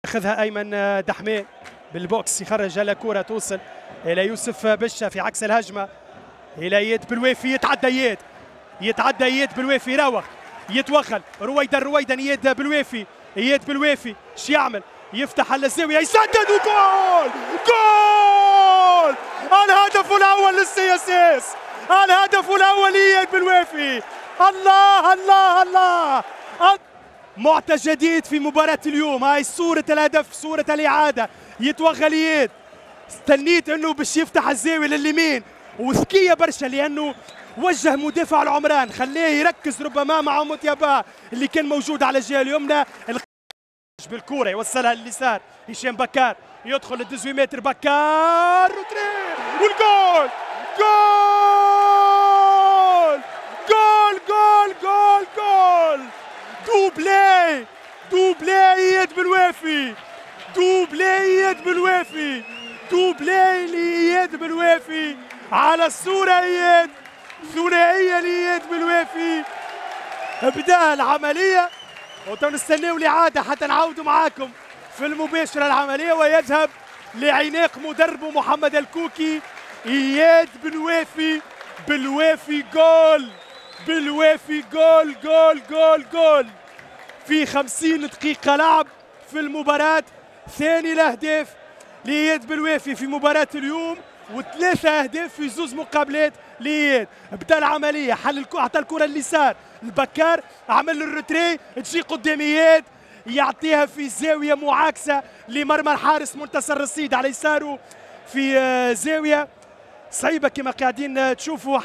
ياخذها ايمن دحمي بالبوكس، يخرج على كره توصل الى يوسف بشة في عكس الهجمه الى اياد بالوافي. يتعدى اياد بالوافي، يراوغ يتوغل رويدا اياد بالوافي. اياد بالوافي ايش يعمل؟ يفتح على الزاويه يسدد وجول. جول! الهدف الاول للسي اس اس، الهدف الاول اياد بالوافي. الله الله الله! معطى جديد في مباراة اليوم. هاي صورة الهدف، صورة الإعادة. يتوغل اياد، استنيت انه باش يفتح الزاوية لليمين وذكية برشا لانه وجه مدافع العمران، خليه يركز ربما مع متيابا اللي كان موجود على الجهة اليمنى. بالكرة يوصلها لليسار، هشام بكار يدخل ال 18 متر، بكار والجول. جول جول جول جول جول! دوبلي اياد بالوافي، دوبلي لاياد بالوافي على الصورة. اياد ثنائية لاياد بالوافي، بدا العملية وتنستناو الإعادة حتى نعاودوا معاكم في المباشرة العملية. ويذهب لعناق مدربه محمد الكوكي. اياد بالوافي جول، جول في 50 دقيقة لعب في المباراة. ثاني الأهداف لإياد بالوافي في مباراة اليوم، وثلاثة أهداف في زوز مقابلات لإياد. بدا العملية، حتى الكرة اليسار، البكار عمل الروتري، تجي قدام إياد يعطيها في زاوية معاكسة لمرمى الحارس منتصر رصيد على يساره في زاوية صعيبة كما قاعدين تشوفوا.